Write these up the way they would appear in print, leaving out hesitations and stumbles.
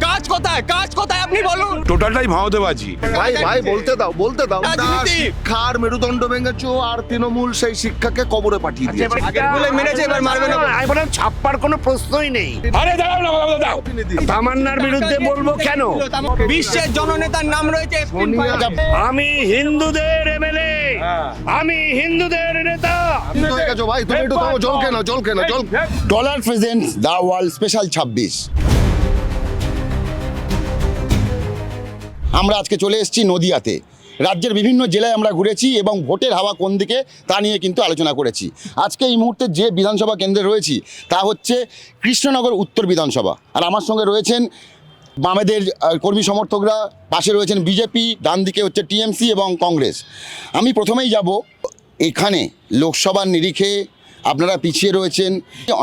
কাজ কোথায়, কাজ কোথায় আপনি বলুন। টোটালটাই ভাওতাবাজি। ভাই ভাই বলতে দাও রাজনীতি। শিক্ষার মেরুদণ্ড ভেঙেছো আর তৃণমূল সেই শিক্ষাকে কবরে পাঠিয়ে দিয়েছে। আগের বলে মেরেছে, এবার মারবে না। এবার ছাপ্পার কোনো প্রশ্নই নেই। আরে দাঁড়াও না, দাও। তামান্নার বিরুদ্ধে বলবো কেন? বিশ্বের জননেতার নাম রয়েছে আমি হিন্দুদের এমএলএ, আমি হিন্দুদের নেতা। তুমি হয়ে গেছো ভাই, তুমি একটু থামো, জল খেয়ে নাও, জল খেয়ে নাও, জল। Dollar presents the world special 26। আমরা আজকে চলে এসেছি নদিয়াতে। রাজ্যের বিভিন্ন জেলায় আমরা ঘুরেছি এবং ভোটের হাওয়া কোন দিকে তা নিয়ে কিন্তু আলোচনা করেছি। আজকে এই মুহূর্তে যে বিধানসভা কেন্দ্রে রয়েছি তা হচ্ছে কৃষ্ণনগর উত্তর বিধানসভা। আর আমার সঙ্গে রয়েছেন বামেদের কর্মী সমর্থকরা, পাশে রয়েছেন বিজেপি, ডান দিকে হচ্ছে টিএমসি এবং কংগ্রেস। আমি প্রথমেই যাব, এখানে লোকসভার নিরিখে আপনারা পিছিয়ে রয়েছেন।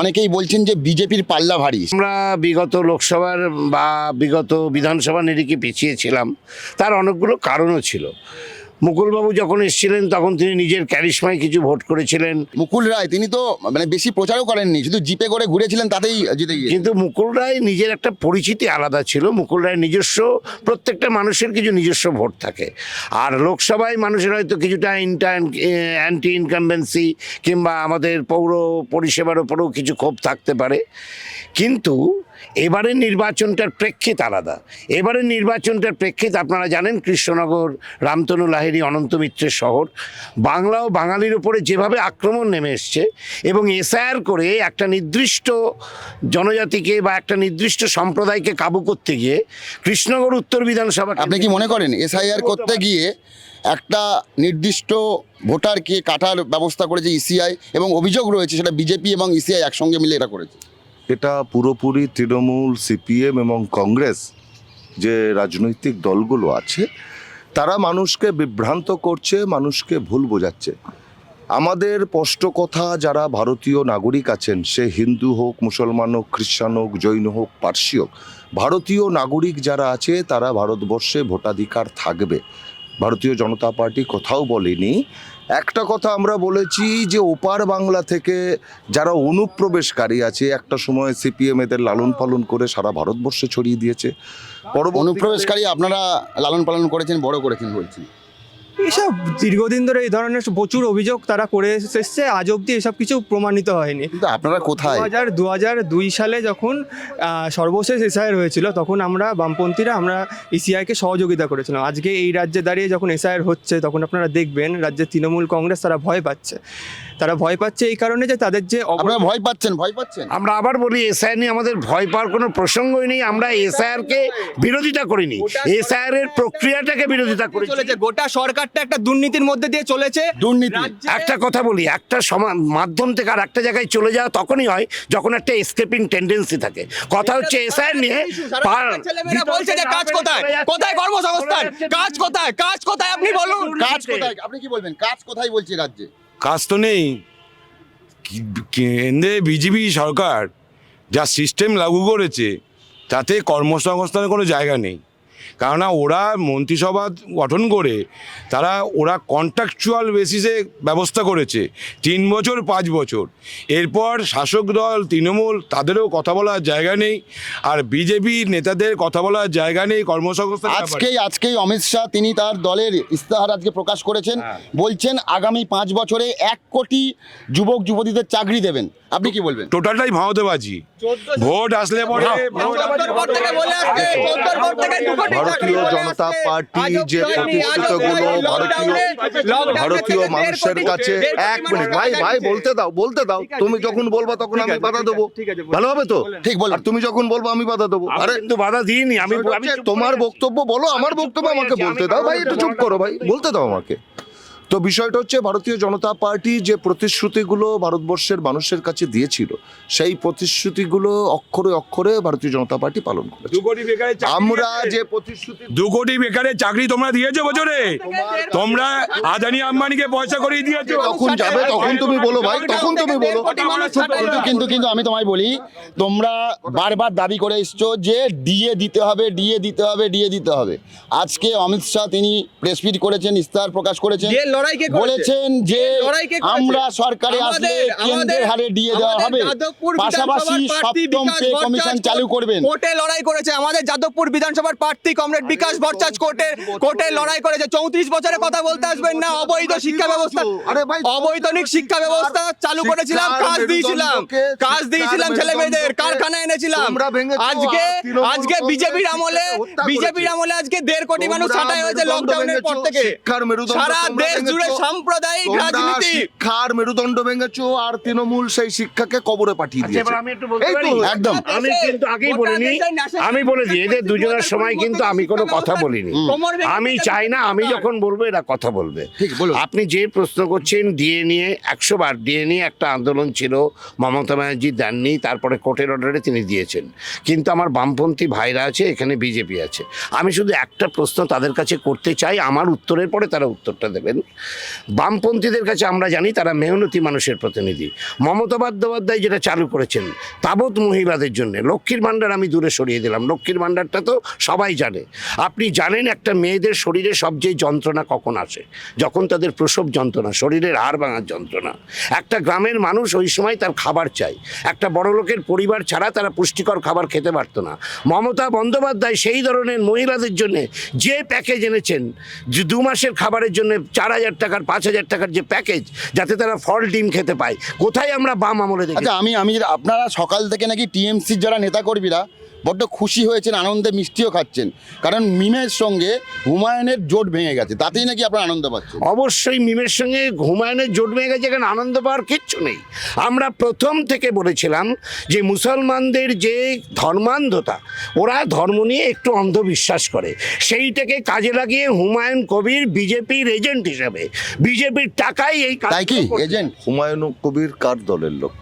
অনেকেই বলছেন যে বিজেপির পাল্লা ভারী। আমরা বিগত লোকসভার বা বিগত বিধানসভা নিরিখে পিছিয়ে ছিলাম, তার অনেকগুলো কারণও ছিল। মুকুলবাবু যখন এসেছিলেন তখন তিনি নিজের ক্যারিশমায় কিছু ভোট করেছিলেন। মুকুল রায় তিনি তো মানে বেশি প্রচারও করেননি, শুধু জিপে করে ঘুরেছিলেন, তাতেই জিতে গিয়ে। কিন্তু মুকুল রায় নিজের একটা পরিচিতি আলাদা ছিল। মুকুল রায় নিজস্ব, প্রত্যেকটা মানুষের কিছু নিজস্ব ভোট থাকে। আর লোকসভায় মানুষের হয়তো কিছুটা অ্যান্টি ইনকামবেন্সি কিংবা আমাদের পৌর পরিষেবার ওপরেও কিছু ক্ষোভ থাকতে পারে। কিন্তু এবারের নির্বাচনটার প্রেক্ষিত আলাদা। এবারের নির্বাচনটার প্রেক্ষিত আপনারা জানেন, কৃষ্ণনগর, রামতনু লাহিড়ী, অনন্ত মিত্রের শহর, বাংলা ও বাঙালির উপরে যেভাবে আক্রমণ নেমে এসছে এবং এসআইআর করে একটা নির্দিষ্ট জনজাতিকে বা একটা নির্দিষ্ট সম্প্রদায়কে কাবু করতে গিয়ে কৃষ্ণনগর উত্তর বিধানসভা। আপনি কি মনে করেন এসআইআর করতে গিয়ে একটা নির্দিষ্ট ভোটারকে কাটার ব্যবস্থা করেছে ইসিআই, এবং অভিযোগ রয়েছে সেটা বিজেপি এবং ইসিআই একসঙ্গে মিলে এটা করেছে? এটা পুরোপুরি তৃণমূল, সিপিএম এবং কংগ্রেস যে রাজনৈতিক দলগুলো আছে তারা মানুষকে বিভ্রান্ত করছে, মানুষকে ভুল বোঝাচ্ছে। আমাদের স্পষ্ট কথা, যারা ভারতীয় নাগরিক আছেন, সে হিন্দু হোক, মুসলমান হোক, খ্রিস্টান হোক, জৈন হোক, পার্সি হোক, ভারতীয় নাগরিক যারা আছে তারা ভারতবর্ষে ভোটাধিকার থাকবে। ভারতীয় জনতা পার্টি কোথাও বলেনি। একটা কথা আমরা বলেছি যে ওপার বাংলা থেকে যারা অনুপ্রবেশকারী আছে, একটা সময় সিপিএম এদের লালন পালন করে সারা ভারতবর্ষে ছড়িয়ে দিয়েছে। অনুপ্রবেশকারী আপনারা লালন পালন করেছেন, বড় করেছেন বলছি। এইসব দীর্ঘদিন ধরে এই ধরনের প্রচুর অভিযোগ তারা করে এসেছে, আজ অবধি এসব কিছু প্রমাণিত হয়নি। কিন্তু আপনারা কোথায়? 2002 সালে যখন সর্বশেষ এসআইআর হয়েছিল তখন আমরা বামপন্থীরা আমরা ইসিআইকে সহযোগিতা করেছিলাম। আজকে এই রাজ্যে দাঁড়িয়ে যখন এসআইআর হচ্ছে তখন আপনারা দেখবেন রাজ্যের তৃণমূল কংগ্রেস তারা ভয় পাচ্ছে। তারা ভয় পাচ্ছে এই কারণে যে তাদের যে আপনারা ভয় পাচ্ছেন। আমরা আবার বলি, এসআইআর নিয়ে আমাদের ভয় পাওয়ার কোনো প্রসঙ্গই নেই। আমরা এসআইআরকে বিরোধিতা করিনি, এসআইআর এর প্রক্রিয়াটাকে বিরোধিতা করেছি। গোটা সরকারটা একটা দুর্নীতির মধ্যে দিয়ে চলেছে। দুর্নীতি। একটা কথা বলি, একটা মাধ্যম থেকে আর একটা জায়গায় চলে যাওয়া তখনই হয় যখন একটা এসকেপিং টেন্ডেন্সি থাকে। কথা হচ্ছে এসআইআর নিয়ে ছেলেমেয়েরা বলছে যে কাজ কোথায়, কোথায় কর্মসংস্থান, কাজ কোথায়, কাজ কোথায় আপনি বলুন। কাজ কোথায়? আপনি কি বলবেন, কাজ কোথায় বলছে রাজ্যে? কাজ তো নেই। কেন্দ্রে বিজেপি সরকার যা সিস্টেম লাগু করেছে তাতে কর্মসংস্থানের কোনো জায়গা নেই। কেননা ওরা মন্ত্রিসভা গঠন করে ওরা কন্ট্রাকচুয়াল বেসিসে ব্যবস্থা করেছে 3 বছর 5 বছর। এরপর শাসক দল তৃণমূল তাদেরও কথা বলার জায়গা নেই, আর বিজেপি নেতাদের কথা বলার জায়গা নেই কর্মসংস্থান। আজকেই অমিত শাহ তিনি তার দলের ইস্তাহার আজকে প্রকাশ করেছেন, বলছেন আগামী 5 বছরে 1 কোটি যুবক যুবতীদের চাকরি দেবেন। আপনি কি বলবেন? টোটালটাই ভাওতাবাজি। ভোট আসলে পরে ভারতীয় জনতা পার্টি যে প্রতিশ্রুতিগুলো ভারতীয় মানুষের কাছে। 1 মিনিট ভাই বলতে দাও। তুমি যখন বলবা তখন আমি বাধা দেবো, ভালো হবে তো? ঠিক বল। আর তুমি যখন বলবো আমি বাধা দেবো। আরে কিন্তু বাধা দিইনি আমি। তোমার বক্তব্য বলো, আমার বক্তব্য আমাকে বলতে দাও। ভাই একটু চুপ করো ভাই, বলতে দাও আমাকে। তো বিষয়টা হচ্ছে, ভারতীয় জনতা পার্টি যে প্রতিশ্রুতিগুলো ভারতবর্ষের মানুষের কাছে দিয়েছিল সেই প্রতিশ্রুতিগুলো অক্ষরে অক্ষরে ভারতীয় জনতা পার্টি পালন করেছে। আমরা যে প্রতিশ্রুতি 2 কোটি বেকারের চাকরি তোমরা দিয়েছো বছরে, তোমরা আদানি আম্বানিকে পয়সা করিয়ে দিয়েছো। তখন যাবে, তখন তুমি বলো ভাই, তখন তুমি বলো। কিন্তু আমি তোমায় বলি, তোমরা বারবার দাবি করে এসছো যে ডিএ দিতে হবে। আজকে অমিত শাহ তিনি প্রেস মিট করেছেন, ইস্তাহার প্রকাশ করেছেন। লড়াই কে করেছে? বলেছেন যে লড়াই কে করেছে? আমরা সরকারে আসলে কেন্দ্রের হারে দিয়ে দেওয়া হবে, পাশাপাশি সপ্তম পে কমিশন চালু করবেন। কোর্টে লড়াই করেছে আমাদের যাদবপুর বিধানসভার প্রার্থী কমরেড বিকাশ ভট্টাচার্য কোর্টে লড়াই করেছে। 34 বছরের কথা বলতে আসবেন না। অবৈধ শিক্ষা ব্যবস্থা, অবৈতনিক শিক্ষা ব্যবস্থা চালু করেছিলাম, কাজ দিয়েছিলাম ছেলে মেয়েদের, কারখানা এনেছিলাম। আজকে বিজেপির আমলে আজকে 1.5 কোটি মানুষ ছাঁটাই হয়েছে লকডাউনের পর থেকে। সারা দেশ জুড়ে সাম্প্রদায়িক রাজনীতি, শিক্ষার মেরুদণ্ড ভেঙেছো, আর তৃণমূল সেই শিক্ষাকে কবরে পাঠিয়ে আচ্ছা, দিয়েছে। এবার আমি একটু বলতে এই তো, পারি? একদম। আমি কিন্তু আগেই বলিনি, আমি বলে দিই এদের দুজনের সময় কিন্তু আমি কোনো কথা বলিনি। আমি চাই না, আমি যখন বলবো এরা কথা বলবে। ঠিক, বলুন। আপনি যে প্রশ্ন করছেন ডিএ নিয়ে, 100 বার ডিএ নিয়ে একটা আন্দোলন ছিল, মমতা ব্যানার্জি দেননি, তারপরে কোর্টের অর্ডারে তিনি দিয়েছেন। কিন্তু আমার বামপন্থী ভাইরা আছে, এখানে বিজেপি আছে। আমি শুধু একটা প্রশ্ন তাদের কাছে করতে চাই, আমার উত্তরের পরে তারা উত্তরটা দেবেন। বামপন্থীদের কাছে আমরা জানি তারা মেহনতি মানুষের প্রতিনিধি। মমতা বন্দ্যোপাধ্যায় যেটা চালু করেছেন তাবৎ মহিলাদের জন্য, লক্ষ্মীর ভাণ্ডার আমি দূরে সরিয়ে দিলাম, লক্ষ্মীর ভাণ্ডারটা তো সবাই জানে। আপনি জানেন একটা মেয়েদের শরীরে সবচেয়ে যন্ত্রণা কখন আসে? যখন তাদের প্রসব যন্ত্রণা, শরীরের হাড় ভাঙার যন্ত্রণা। একটা গ্রামের মানুষ ওই সময় তার খাবার চাই। একটা বড় লোকের পরিবার ছাড়া তারা পুষ্টিকর খাবার খেতে পারতো না। মমতা বন্দ্যোপাধ্যায় সেই ধরনের মহিলাদের জন্য যে প্যাকেজ এনেছেন, যে 2 মাসের খাবারের জন্য 4,000 টাকার 5,000 টাকার যে প্যাকেজ, যাতে তারা ফল ডিম খেতে পায়, কোথায় আমরা বাম আমলে দেখি? আচ্ছা, আমি আপনারা সকাল থেকে নাকি টিএমসির যারা নেতাকর্মীরা বড্ড খুশি হয়েছেন, আনন্দে মিষ্টিও খাচ্ছেন, কারণ মিমের সঙ্গে হুমায়ুনের জোট ভেঙে গেছে, তাতেই নাকি আপনারা আনন্দ পাচ্ছেন। অবশ্যই মিমের সঙ্গে হুমায়ুনের জোট ভেঙে গেছে, এখানে আনন্দ পাওয়ার কিচ্ছু নেই। আমরা প্রথম থেকে বলেছিলাম যে মুসলমানদের যে ধর্মান্ধতা, ওরা ধর্ম নিয়ে একটু অন্ধবিশ্বাস করে, সেইটাকে কাজে লাগিয়ে হুমায়ুন কবির বিজেপির এজেন্ট হিসাবে, বিজেপির টাকায় এই কাজ তাই কি এজেন্ট? হুমায়ুন কবির কার দলের লোক?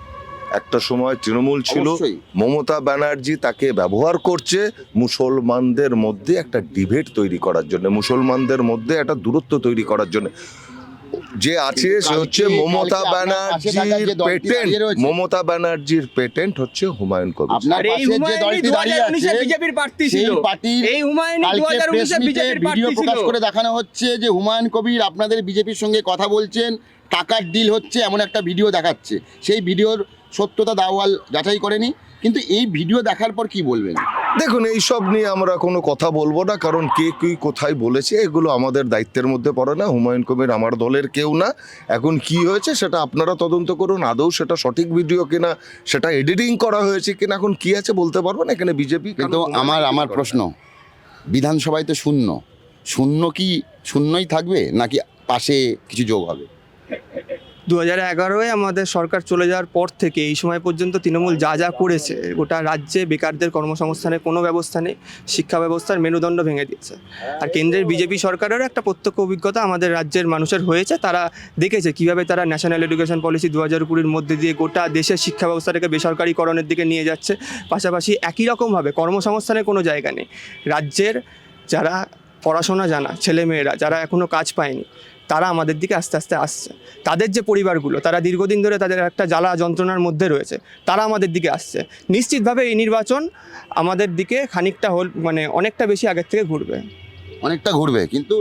একটা সময় তৃণমূল ছিল, অবশ্যই। মমতা ব্যানার্জি তাকে ব্যবহার করছে মুসলমানদের মধ্যে একটা ডিবেট তৈরি করার জন্য, মুসলমানদের মধ্যে একটা দূরত্ব তৈরি করার জন্য। যে আছে সে হচ্ছে মমতা ব্যানার্জির পেটেন্ট, মমতা ব্যানার্জির পেটেন্ট হচ্ছে হুমায়ুন কবির। আপনার আর এই পাশে যে হুমায়ুনই দলটি দাঁড়িয়ে 2019 আছে বিজেপির প্রার্থী সেই ছিল। পার্টির এই হুমায়ুনই কালকে 2019 প্রেস মিটে বিজেপির ভিডিও প্রার্থী প্রকাশ ছিল। করে দেখানো হচ্ছে যে হুমায়ুন কবির আপনাদের বিজেপির সঙ্গে কথা বলছেন, টাকার ডিল হচ্ছে, এমন একটা ভিডিও দেখাচ্ছে। সেই ভিডিওর সত্যতা দাওয়াল যাচাই করেনি, কিন্তু এই ভিডিও দেখার পর কি বলবেন? দেখুন, এইসব নিয়ে আমরা কোনো কথা বলবো না, কারণ কে কি কোথায় বলেছে এগুলো আমাদের দায়িত্বের মধ্যে পড়ে না। হুমায়ুন কবির আমার দলের কেউ না। এখন কি হয়েছে সেটা আপনারা তদন্ত করুন, আদৌ সেটা সঠিক ভিডিও কিনা, সেটা এডিটিং করা হয়েছে কিনা, এখন কি আছে বলতে পারবো না। এখানে বিজেপি কিন্তু আমার প্রশ্ন, বিধানসভায় তো শূন্য কি শূন্যই থাকবে, নাকি পাশে কিছু যোগ হবে? 2011-এ আমাদের সরকার চলে যাওয়ার পর থেকে এই সময় পর্যন্ত তৃণমূল যা করেছে, গোটা রাজ্যে বেকারদের কর্মসংস্থানের কোনো ব্যবস্থা নেই, শিক্ষা ব্যবস্থার মেরুদণ্ড ভেঙে দিয়েছে। আর কেন্দ্রের বিজেপি সরকারেরও একটা প্রত্যক্ষ অভিজ্ঞতা আমাদের রাজ্যের মানুষের হয়েছে। তারা দেখেছে কীভাবে তারা ন্যাশনাল এডুকেশন পলিসি 2020-এর মধ্যে দিয়ে গোটা দেশের শিক্ষা ব্যবস্থাটাকে বেসরকারিকরণের দিকে নিয়ে যাচ্ছে। পাশাপাশি একই রকমভাবে কর্মসংস্থানের কোনো জায়গা নেই। রাজ্যের যারা পড়াশোনা জানা ছেলেমেয়েরা, যারা এখনও কাজ পায়নি, তারা আমাদের দিকে আস্তে আস্তে আসছে। তাদের যে পরিবারগুলো, তারা দীর্ঘদিন ধরে তাদের একটা জ্বালা যন্ত্রণার মধ্যে রয়েছে, তারা আমাদের দিকে আসছে। নিশ্চিতভাবে এই নির্বাচন আমাদের দিকে খানিকটা অনেকটা বেশি আগের থেকে ঘুরবে। অনেকটা ঘুরবে, কিন্তু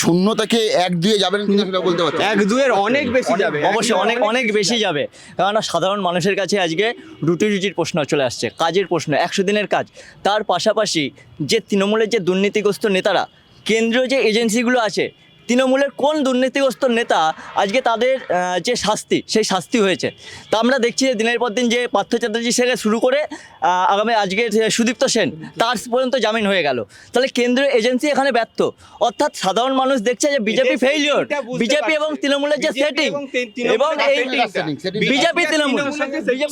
শূন্য থেকে 1-2 যাবেন কিনা সেটা বলতে পারছি না। 1-2-এর অনেক বেশি যাবে, অবশ্যই অনেক বেশি যাবে। কেননা সাধারণ মানুষের কাছে আজকে রুটির প্রশ্ন চলে আসছে, কাজের প্রশ্ন, 100 দিনের কাজ। তার পাশাপাশি যে তৃণমূলের যে দুর্নীতিগ্রস্ত নেতারা, কেন্দ্রীয় যে এজেন্সিগুলো আছে, তৃণমূলের কোন দুর্নীতিগ্রস্ত নেতা আজকে তাদের যে শাস্তি, সেই শাস্তি হয়েছে। তা আমরা দেখছি যে দিনের পর দিন যে পার্থ চ্যাটার্জি থেকে শুরু করে আগামী আজকে সুদীপ্ত সেন, তার পর্যন্ত জামিন হয়ে গেল। তাহলে কেন্দ্রীয় এজেন্সি এখানে ব্যর্থ, অর্থাৎ সাধারণ মানুষ দেখছে যে বিজেপি ফেইলিওর, বিজেপি এবং তৃণমূলের যে সেটিং, এবং এই বিজেপি তৃণমূল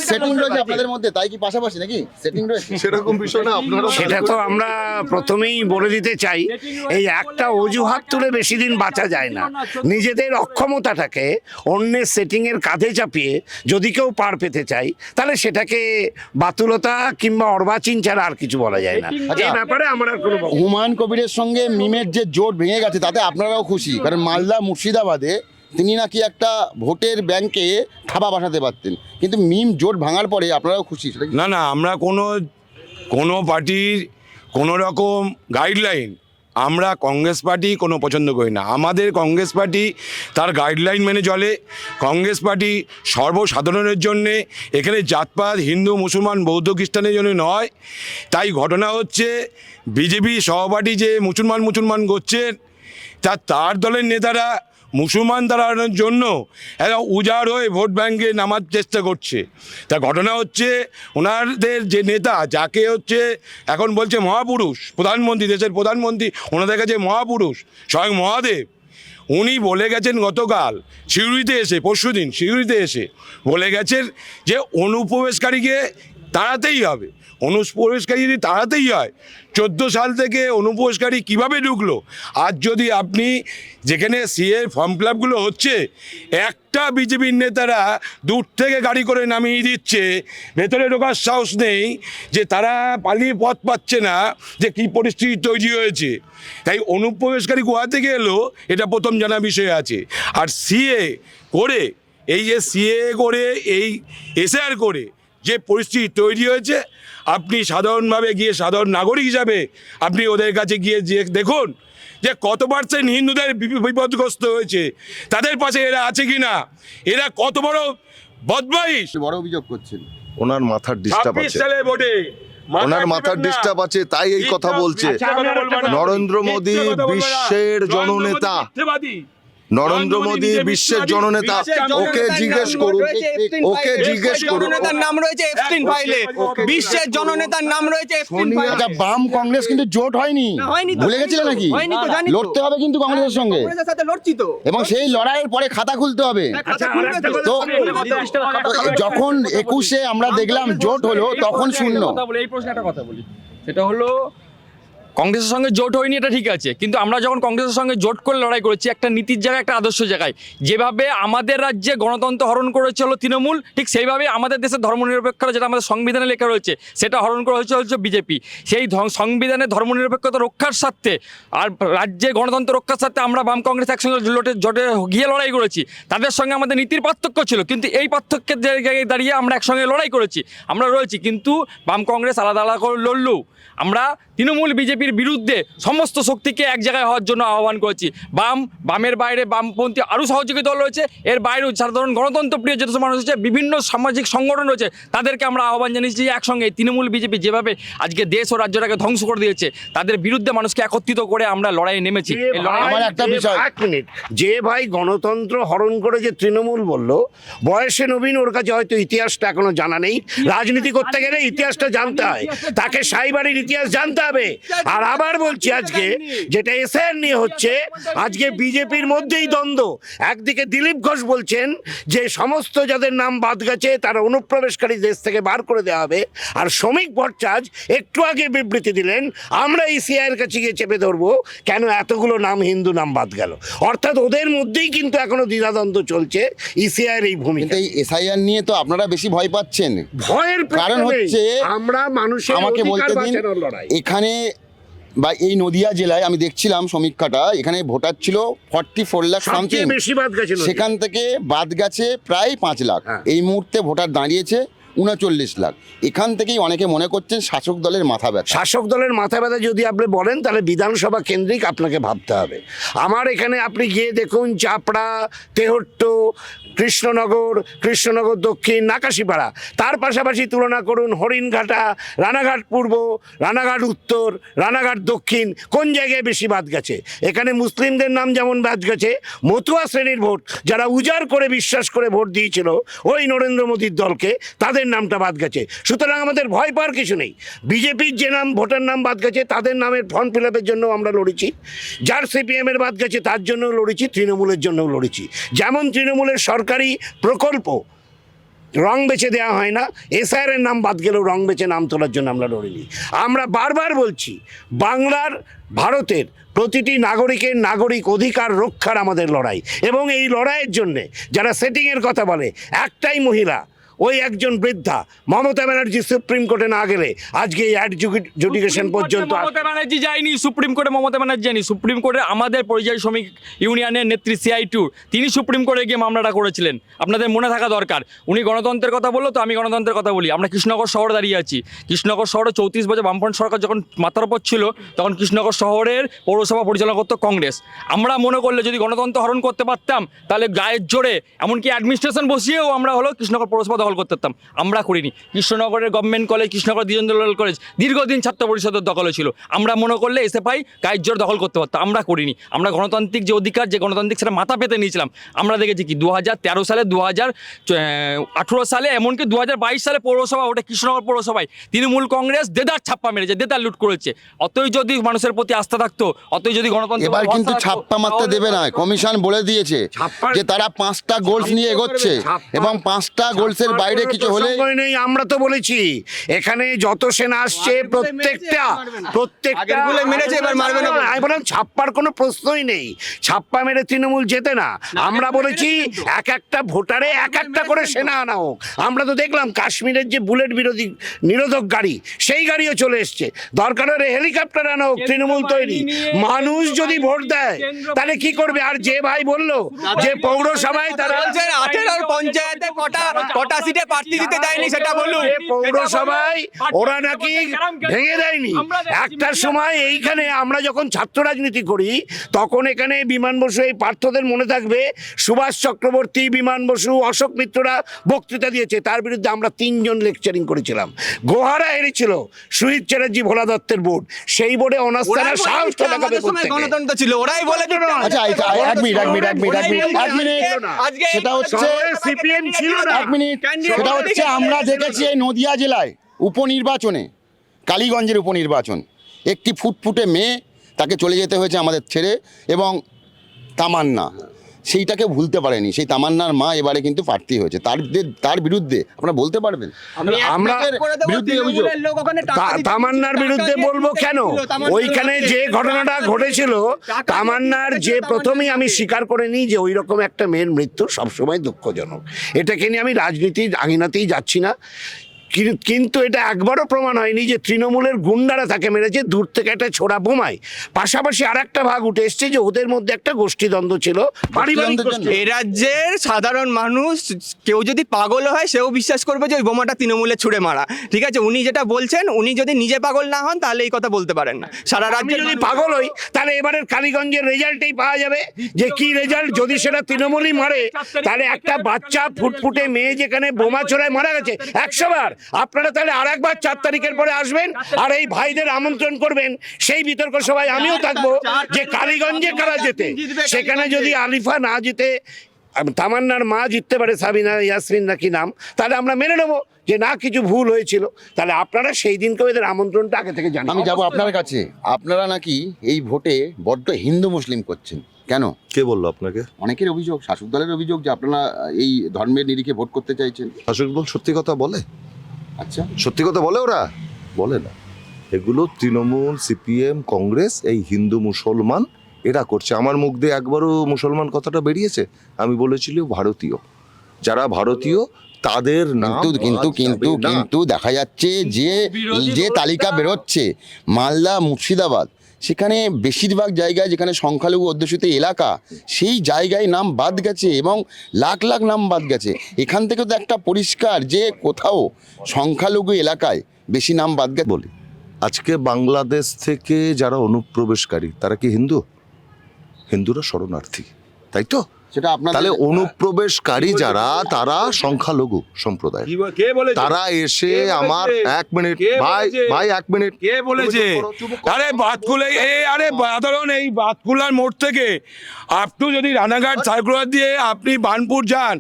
সেটিং রয়েছে আপনাদের মধ্যে, তাই কি পাশাপাশি নাকি সেটিং রয়েছে? সেরকম বিষয় না। আপনারা সেটা তো আমরা প্রথমেই বলে দিতে চাই, এই একটা অজুহাত তুলে বেশি দিন বাঁচা যায় না। নিজেদের অক্ষমতাটাকে অন্যের সেটিংয়ের কাঁধে চাপিয়ে যদি কেউ পার পেতে চায়, তাহলে সেটাকে বাতুলতা কিংবা অর্বাচীন ছাড়া আর কিছু বলা যায় না। এই ব্যাপারে আমার আর কোনো বক্তব্য নেই। হুমায়ুন কবিরের সঙ্গে মিমের যে জোট ভেঙে গেছে, তাতে আপনারাও খুশি, কারণ মালদা মুর্শিদাবাদে তিনি নাকি একটা ভোটের ব্যাংকে থাবা বসাতে পারতেন, কিন্তু মিম জোট ভাঙার পরে আপনারাও খুশি? সেটা কি? না, আমরা কোনো পার্টির কোনো রকম গাইডলাইন আমরা কংগ্রেস পার্টি কোনো পছন্দ করি না। আমাদের কংগ্রেস পার্টি তার গাইডলাইন মেনে চলে। কংগ্রেস পার্টি সর্বসাধারণের জন্যে, এখানে জাতপাত হিন্দু মুসলমান বৌদ্ধ খ্রিস্টানের জন্য নয়। তাই ঘটনা হচ্ছে বিজেপি সহপাঠী যে মুসলমান করছেন, তার দলের নেতারা মুসলমান তাড়ানোর জন্য একটা উজাড় হয়ে ভোট ব্যাঙ্কে নামার চেষ্টা করছে। তা ঘটনা হচ্ছে ওনাদের যে নেতা, যাকে হচ্ছে এখন বলছে মহাপুরুষ, প্রধানমন্ত্রী, দেশের প্রধানমন্ত্রী, ওনাদের কাছে মহাপুরুষ স্বয়ং মহাদেব, উনি বলে গেছেন গতকাল সিউড়িতে এসে, পরশুদিন সিউড়িতে এসে বলে গেছেন যে অনুপ্রবেশকারীকে তাড়াতেই হবে। অনুপ্রবেশকারী যদি তাড়াতেই হয়, 14 সাল থেকে অনুপ্রবেশকারী কীভাবে ঢুকলো? আজ যদি আপনি যেখানে সিএ ফর্ম ফিলাপগুলো হচ্ছে, একটা বিজেপির নেতারা দূর থেকে গাড়ি করে নামিয়ে দিচ্ছে, ভেতরে ঢোকার সাহস নেই, যে তারা পালিয়ে পথ পাচ্ছে না, যে কী পরিস্থিতি তৈরি হয়েছে। তাই অনুপ্রবেশকারী কোথা থেকে এলো, এটা প্রথম জানা বিষয় আছে। আর সিএ করে, এই যে সিএ করে, এই এসআর করে যে পরিস্থিতি তৈরি হয়েছে, আপনি সাধারণভাবে গিয়ে সাধারণ নাগরিক হিসাবে আপনি ওদের কাছে গিয়ে দেখুন যে কত পার্সেন্ট হিন্দুদের বিপদগ্রস্ত হয়েছে, তাদের পাশে এরা আছে কি না, এরা কত বড় বদমাইশ। বড় অভিযোগ করছেন ওনার মাথার ডিস্টার্ব 26 আছে, সালে ভোটে ওনার মাথার ডিস্টার্ব আছে, তাই এই কথা বলছে। নরেন্দ্র মোদী বিশ্বের জননেতা, নরেন্দ্র মোদী বিশ্বের জননেতা। ওকে জিজ্ঞেস করুন, ওকে জিজ্ঞেস করুন। জননেতার নাম রয়েছে এফস্টিন ফাইলে, বিশ্বের জননেতার নাম রয়েছে এফস্টিন ফাইলে। আচ্ছা, বাম কংগ্রেস কিন্তু জোট হয়নি, হয়নি তো, ভুলে গেছিলে নাকি? হয়নি তো, জানি তো। লড়তে হবে কিন্তু কংগ্রেসের সঙ্গে, কংগ্রেসের সাথে লড়ছি তো। এবং সেই লড়াইয়ের পরে খাতা খুলতে হবে। তো যখন 21-এ আমরা দেখলাম জোট হলো, তখন শূন্য। এই প্রশ্নে একটা কথা বলি, সেটা হলো কংগ্রেসের সঙ্গে জোট হয়নি, এটা ঠিক আছে, কিন্তু আমরা যখন কংগ্রেসের সঙ্গে জোট করে লড়াই করেছি একটা নীতির জায়গায়, একটা আদর্শ জায়গায়, যেভাবে আমাদের রাজ্যে গণতন্ত্র হরণ করেছে হলো তৃণমূল, ঠিক সেইভাবে আমাদের দেশের ধর্মনিরপেক্ষতা, যেটা আমাদের সংবিধানে লেখা রয়েছে, সেটা হরণ করা হচ্ছে বিজেপি। সেই সংবিধানে ধর্মনিরপেক্ষতা রক্ষার স্বার্থে আর রাজ্যে গণতন্ত্র রক্ষার স্বার্থে আমরা বাম কংগ্রেস একসঙ্গে জোটে গিয়ে লড়াই করেছি। তাদের সঙ্গে আমাদের নীতির পার্থক্য ছিল, কিন্তু এই পার্থক্যের জায়গায় দাঁড়িয়ে আমরা একসঙ্গে লড়াই করেছি, আমরা রয়েছি। কিন্তু বাম কংগ্রেস আলাদা আলাদা করে লড়লেও আমরা তৃণমূল বিজেপির বিরুদ্ধে সমস্ত শক্তিকে এক জায়গায় হওয়ার জন্য আহ্বান করেছি। বামের বাইরে বামপন্থী আরও সহযোগী দল রয়েছে, এর বাইরেও সাধারণ গণতন্ত্রপ্রিয় যেসব মানুষ রয়েছে, বিভিন্ন সামাজিক সংগঠন রয়েছে, তাদেরকে আমরা আহ্বান জানিয়েছি যে একসঙ্গে তৃণমূল বিজেপি যেভাবে আজকে দেশ ও রাজ্যটাকে ধ্বংস করে দিয়েছে, তাদের বিরুদ্ধে মানুষকে একত্রিত করে আমরা লড়াইয়ে নেমেছি। এই লড়াই আমার একটা বিষয়, এক মিনিট, যে ভাই গণতন্ত্র হরণ করে যে তৃণমূল বললো, বয়সে নবীন, ওর কাছে হয়তো ইতিহাসটা এখনো জানা নেই। রাজনীতি করতে গেলে ইতিহাসটা জানতে হয়, তাকে সাইবাড়ির ইতিহাস জানতে হবে। আর আবার বলছি, আজকে যেটা এসআইআর নিয়ে হচ্ছে, আজকে বিজেপির মধ্যেই দ্বন্দ্ব। একদিকে দিলীপ ঘোষ বলছেন যে সমস্ত যাদের নাম বাদ গেছে তারা অনুপ্রবেশকারী দেশ থেকে বার করে দেওয়া হবে, আর শ্রমিক ভট্টাচার্য একটু আগে বিবৃতি দিলেন আমরা ইসিআইয়ের কাছে গিয়ে চেপে ধরবো কেন এতগুলো নাম হিন্দু নাম বাদ গেল। অর্থাৎ ওদের মধ্যেই কিন্তু এখনো দ্বিধাদ্বন্দ্ব চলছে ইসিআইয়ের এই ভূমিকা। কিন্তু এই এসআইআর নিয়ে তো আপনারা বেশি ভয় পাচ্ছেন। ভয়ের কারণ হচ্ছে, আমরা মানুষের আমাকে অধিকার বলতে দিন, বাঁচানোর লড়াই। এখানে বা এই নদিয়া জেলায় আমি দেখছিলাম সমীক্ষাটা, এখানে ভোটার ছিল 44 লাখ সামথিং, সবচেয়ে বেশি বাদ গেছিল, সেখান থেকে বাদ গেছে প্রায় 5 লাখ। হ্যাঁ। এই মুহূর্তে ভোটার দাঁড়িয়েছে 39 লাখ। এখান থেকেই অনেকে মনে করছেন শাসক দলের মাথা ব্যথা। শাসক দলের মাথা ব্যথা যদি আপনি বলেন, তাহলে বিধানসভা কেন্দ্রিক আপনাকে ভাবতে হবে। আমার এখানে আপনি গিয়ে দেখুন, চাপড়া, তেহট্ট, কৃষ্ণনগর দক্ষিণ, নাকাশিপাড়া, তার পাশাপাশি তুলনা করুন হরিণঘাটা, রানাঘাট পূর্ব, রানাঘাট উত্তর, রানাঘাট দক্ষিণ, কোন জায়গায় বেশি বাদ গেছে। এখানে মুসলিমদের নাম যেমন বাদ গেছে, মতুয়া শ্রেণীর ভোট, যারা উজাড় করে বিশ্বাস করে ভোট দিয়েছিল ওই নরেন্দ্র মোদীর দলকে, তাদের নামটা বাদ গেছে। সুতরাং আমাদের ভয় পাওয়ার কিছু নেই। বিজেপির যে নাম ভোটার নাম বাদ গেছে, তাদের নামের ফর্ম ফিল আপের জন্য আমরা লড়েছি, যার সিপিএমের বাদ গেছে তার জন্যও লড়েছি, তৃণমূলের জন্যও লড়েছি। যেমন তৃণমূলের সরকারি প্রকল্প রং বেছে দেওয়া হয় না, এসআইআরের নাম বাদ গেলেও রং বেছে নাম তোলার জন্য আমরা লড়িনি। আমরা বারবার বলছি, বাংলার, ভারতের প্রতিটি নাগরিকের নাগরিক অধিকার রক্ষার আমাদের লড়াই, এবং এই লড়াইয়ের জন্যে যারা সেটিংয়ের কথা বলে, একটাই মহিলা ওই একজন বৃদ্ধা মমতা ব্যানার্জি সুপ্রিম কোর্টে না গেলে আজকে এই অ্যাডজুডিকেশন পর্যন্ত মমতা ব্যানার্জি যায়নি সুপ্রিম কোর্টে, মমতা ব্যানার্জি যায়নি সুপ্রিম কোর্টে, আমাদের পরিযায়ী শ্রমিক ইউনিয়নের নেত্রী CI2 তিনি সুপ্রিম কোর্টে গিয়ে মামলাটা করেছিলেন। আপনাদের মনে থাকা দরকার। উনি গণতন্ত্রের কথা বললো, তো আমি গণতন্ত্রের কথা বলি। আমরা কৃষ্ণনগর শহরে দাঁড়িয়ে আছি। কৃষ্ণনগর শহরে 34 বছর বামফ্রন্ট সরকার যখন মাথার উপর ছিল, তখন কৃষ্ণনগর শহরের পৌরসভা পরিচালনা করতো কংগ্রেস। আমরা মনে করলে যদি গণতন্ত্র হরণ করতে পারতাম, তাহলে গায়ের জোরে এমনকি অ্যাডমিনিস্ট্রেশন বসিয়েও আমরা হলো কৃষ্ণনগর পৌরসভা দখল করতে পারতাম। আমরা করিনি। কৃষ্ণনগরের government college, Krishnanagar Dwijendralal college দীর্ঘদিন ছাত্র পরিষদের দখলে ছিল। আমরা মনে করলে এসে পাই গায়ের জোর দখল করতে পারতাম। আমরা করিনি। আমরা গণতান্ত্রিক যে অধিকার, যে গণতান্ত্রিক সেটা মাথা পেতে নিয়েছিলাম। আমরা দেখেছি কি 2013 সালে, 2018 সালে, এমনকি 2022 সালে পৌরসভা ওটা কৃষ্ণনগর পৌরসভায় তৃণমূল কংগ্রেস দেদার ছাপ্পা মেরেছে, দেদার লুট করেছে। অতই যদি মানুষের প্রতি আস্থা থাকতো, অতই যদি গণতন্ত্র এবার কিন্তু ছাপ্পা মারতে দেবে না, কমিশন বলে দিয়েছে যে তারা 5টা গোলস নিয়ে এগোচ্ছে এবং 5টা গোলসের বাইরে কিছু হলে সময় নেই। আমরা তো বলেছি এখানে যত সেনা আসছে প্রত্যেকটা আগেরগুলো মেরেছে, এবার মারবে না। আমি বললাম ছাপ্পার কোনো প্রশ্নই নেই। ছাপ্পা মেরে তৃণমূল যেতে না। আমরা বলেছি এক একটা ভোটারে এক একটা করে সেনা আনা হোক। আমরা তো দেখলাম কাশ্মীরের যে বুলেট বিরোধী নিরোধক গাড়ি, সেই গাড়িও চলে এসছে। দরকার হলে হেলিকপ্টার আনা হোক, তৃণমূল তৈরি। মানুষ যদি ভোট দেয় তাহলে কি করবে? আর যে ভাই বললো যে পৌরসভায় তারা 18 পঞ্চায়েতে কটা সিটে প্রার্থী দিতে দেয়নি সেটা বলুন। পৌরসভায় ওরা নাকি ভেঙে দেয়নি। একটা সময় এইখানে আমরা যখন ছাত্র রাজনীতি করি, তখন এখানে বিমান বসু, এই পার্থদের মনে থাকবে, সুভাষ চক্রবর্তী, বিমান বসু, অশোক মিত্ররা বক্তৃতা দিয়েছে। তার বিরুদ্ধে আমরা 3 জন লেকচারিং করেছিলাম। গোহারা হেরেছিল সুহিত চ্যাটার্জি ভোলা দত্তের বোর্ড, সেই বোর্ডে অনাস্থার সাহস দেখাবে গণতন্ত্র ছিল, ওরাই বলে দিত। আচ্ছা এক মিনিট সেটা হচ্ছে সিপিএম ছিল না। এক মিনিট, সেটা হচ্ছে আমরা দেখেছি এই নদিয়া জেলায় উপনির্বাচনে, কালীগঞ্জের উপনির্বাচন, একটি ফুটফুটে মেয়ে, তাকে চলে যেতে হয়েছে আমাদের ছেড়ে, এবং তামান্না সেইটাকে ভুলতে পারেনি। সেই তামান্নার মা এবারে কিন্তু প্রার্থী হয়েছে। তার বিরুদ্ধে আপনারা বলতে পারবেন? আমরা বিরুদ্ধে অভিযোগ তামান্নার বিরুদ্ধে বলবো কেন? ওইখানে যে ঘটনাটা ঘটেছিল, তামান্নার যে প্রথমেই আমি স্বীকার করে নিই যে ওই রকম একটা মেয়ের মৃত্যু সবসময় দুঃখজনক। এটাকে নিয়ে আমি রাজনীতির আঙিনাতেই যাচ্ছি না, কিন্তু এটা একবারও প্রমাণ হয়নি যে তৃণমূলের গুন্ডারা তাকে মেরেছে দূর থেকে একটা ছোড়া বোমায়। পাশাপাশি আর একটা ভাগ উঠে এসছে যে ওদের মধ্যে একটা গোষ্ঠীদ্বন্দ্ব ছিল, পারিবারিক গোষ্ঠী। এই রাজ্যের সাধারণ মানুষ কেউ যদি পাগল হয়, সেও বিশ্বাস করবে যে ওই বোমাটা তৃণমূলে ছুড়ে মারা। ঠিক আছে, উনি যেটা বলছেন, উনি যদি নিজে পাগল না হন তাহলে এই কথা বলতে পারেন না। সারা রাজ্যে যদি পাগল হই তাহলে এবারের কালীগঞ্জের রেজাল্টেই পাওয়া যাবে যে কি রেজাল্ট। যদি সেটা তৃণমূলই মারে, তাহলে একটা বাচ্চা ফুটফুটে মেয়ে যেখানে বোমা ছোড়ায় মারা গেছে 100 বার, আপনারা তাহলে আর একবার 4 তারিখের পরে আসবেন আর এই ভাইদের আমন্ত্রণ করবেন। সেই বিতর্ক সভায় আমিও থাকবো যে কালীগঞ্জে কারা যেতে। সেখানে যদি আলিফা না জিতে, তামান্নার মা জিততে পারে, সাবিনা ইয়াসমিন নাকি নাম, তাহলে আমরা মেনে নেবো যে না, কিছু ভুল হয়েছিল। তাহলে আপনারা সেই দিনকে এদের আমন্ত্রণটা আগে থেকে জানান। আমি যাব আপনার কাছে। আপনারা নাকি এই ভোটে বড্ড হিন্দু মুসলিম করছেন, কেন? কে বললো আপনাকে? অনেকের অভিযোগ, শাসক দলের অভিযোগ যে আপনারা এই ধর্মের নিরিখে ভোট করতে চাইছেন। শাসক দল সত্যি কথা বলে? আচ্ছা, সত্যি কথা বলে? ওরা বলে না। এগুলো তৃণমূল, সিপিএম, কংগ্রেস, এই হিন্দু মুসলমান এরা করছে। আমার মুখ দিয়ে একবারও মুসলমান কথাটা বেরিয়েছে? আমি বলেছিল ভারতীয়, যারা ভারতীয় তাদের নাম। কিন্তু দেখা যাচ্ছে যে তালিকা বেরোচ্ছে, মালদা, মুর্শিদাবাদ, সেখানে বেশিরভাগ জায়গায় যেখানে সংখ্যালঘু অধ্যুষিত এলাকা, সেই জায়গায় নাম বাদ গেছে এবং লাখ লাখ নাম বাদ গেছে। এখান থেকে তো একটা পরিষ্কার যে কোথাও সংখ্যালঘু এলাকায় বেশি নাম বাদ গেছে। বলি, আজকে বাংলাদেশ থেকে যারা অনুপ্রবেশকারী তারা কি হিন্দু? হিন্দুরা শরণার্থী, তাই তো? সেটা আপনার তাহলে অনুপ্রবেশকারী যারা, তারা সংখ্যালঘু সম্প্রদায়। তারা এসে আমার 1 মিনিট ভাই 1 মিনিট। কে বলেছে? আরে বাতকুলা, আরে সাধারণ এই বাতকুলার মোড় থেকে আপ টু যদি রানাঘাট সার্কুলার দিয়ে আপনি বানপুর যান,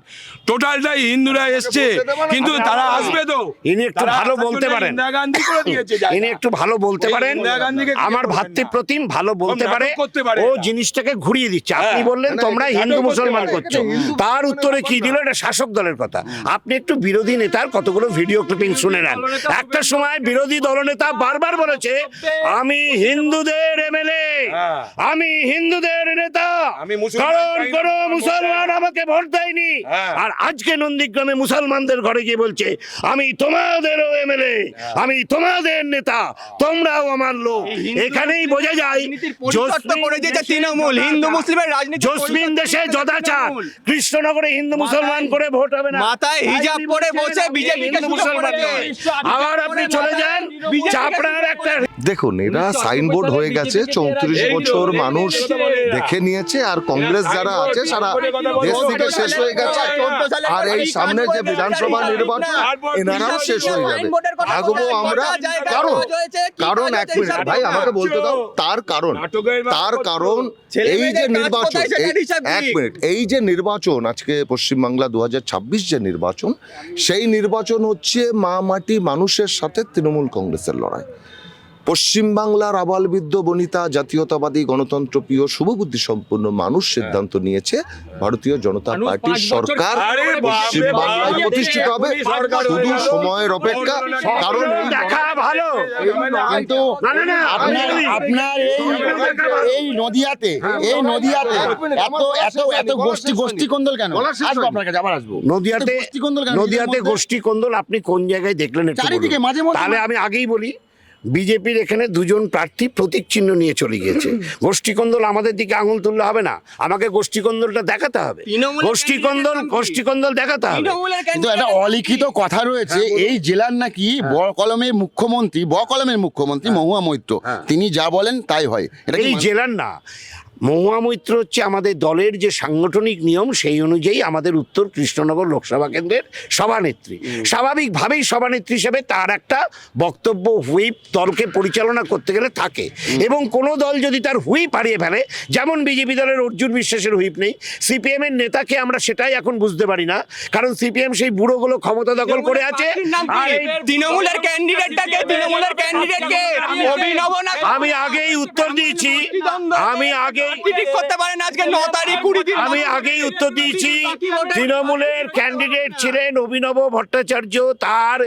টোটালটাই হিন্দুরা এসছে। কিন্তু তারা আসবে তো, ইনি একটু ভালো বলতে পারেন, ইন্দিরা গান্ধী করে দিয়েছে। ইনি একটু ভালো বলতে পারেন, আমার ভাতৃপ্রতিম ভালো বলতে পারে, ও জিনিসটাকে ঘুরিয়ে দিচ্ছে। আপনি বললেন তোমরা হিন্দু মুসলমান মুসলমান করছো? তার উত্তরে কি দিল? এটা শাসক দলের কথা। আপনি একটু বিরোধী নেতার কতগুলো ভিডিও ক্লিপিং শুনে নেন। একটা সময় বিরোধী দলনেতা বারবার বলেছে, আমি হিন্দুদের এমএলএ, আমি হিন্দুদের নেতা, কারণ কোন মুসলমান আমাকে ভোট দেয়নি। আর আজকে নন্দীগ্রামে মুসলমানদের ঘরে গিয়ে বলছে, আমি তোমাদেরও এমএলএ, আমি তোমাদের নেতা, তোমরাও আমার লোক। এখানেই বোঝা যায় তৃণমূল হিন্দু মুসলিমের রাজনীতি, জসমিন দেশে যদাচার, কৃষ্ণনগরে হিন্দু মুসলমান করে ভোট হবে না। মাথায় হিজাব পরে বসে বিজেপি হিন্দু মুসলমান নয়। আবার আপনি চলে যান চাপড়ার একটা, দেখুন এরা সাইনবোর্ড হয়ে গেছে, 34 বছর মানুষ দেখে নিয়েছে, আর কংগ্রেস যারা আছে সারা দেশ থেকে শেষ হয়ে গেছে। আর এই সামনে যে বিধানসভা নির্বাচন, এনারাও শেষ হয়ে যাবে, থাকবো আমরা। কারণ এক মিনিট ভাই আমাকে বলতে দাও, তার কারণ এই যে নির্বাচন, এক মিনিট, এই যে নির্বাচন আজকে পশ্চিমবাংলা 2026 যে নির্বাচন, সেই নির্বাচন হচ্ছে মা মাটি মানুষের সাথে তৃণমূল কংগ্রেসের লড়াই। পশ্চিমবাংলার আবালবৃদ্ধ বনিতা জাতীয়তাবাদী গণতন্ত্রপ্রিয় শুভবুদ্ধি সম্পন্ন মানুষ সিদ্ধান্ত নিয়েছে ভারতীয় জনতা পার্টির সরকার পশ্চিমবাংলায় প্রতিষ্ঠিত হবে। শুধু সময়ের অপেক্ষা। কারণ দেখা ভালো, কিন্তু আপনার এই নদিয়াতে এত গোষ্ঠী কোন্দল কেন? আসবো আপনার কাছে, আবার আসবো। নদিয়াতে গোষ্ঠী কোন্দল আপনি কোন জায়গায় দেখলেন একটু বলুন। চারিদিকে মাঝে মধ্যে। তাহলে আমি আগেই বলি, বিজেপির এখানে দুজন প্রার্থী প্রতীক চিহ্ন নিয়ে চলে গিয়েছে। গোষ্ঠীকন্দল আমাদের দিকে আঙুল তুললে হবে না, আমাকে গোষ্ঠীকন্দলটা দেখাতে হবে, গোষ্ঠীকন্দল দেখাতে হবে। কিন্তু একটা অলিখিত কথা রয়েছে, এই জেলার নাকি বকলমের মুখ্যমন্ত্রী মহুয়া মৈত্র, তিনি যা বলেন তাই হয়। এটা এই জেলার না, মহুয়া মৈত্র হচ্ছে আমাদের দলের যে সাংগঠনিক নিয়ম, সেই অনুযায়ী আমাদের উত্তর কৃষ্ণনগর লোকসভা কেন্দ্রের সভানেত্রী। স্বাভাবিকভাবেই সভানেত্রী হিসেবে তার একটা বক্তব্য, হুইপ দলকে পরিচালনা করতে গেলে থাকে। এবং কোনো দল যদি তার হুইপ হারিয়ে ফেলে, যেমন বিজেপি দলের অর্জুন বিশ্বাসের হুইপ নেই, সিপিএম এর নেতাকে আমরা সেটাই এখন বুঝতে পারি না, কারণ সিপিএম সেই বুড়োগুলো ক্ষমতা দখল করে আছে। তৃণমূলের ক্যান্ডিডেটটাকে, তৃণমূলের ক্যান্ডিডেটকে অভিনব না, আমি আগেই উত্তর দিয়েছি, আমি আগেই উত্তর দিয়েছি। তৃণমূলের ক্যান্ডিডেট ছিলেন অভিনব ভট্টাচার্য। তার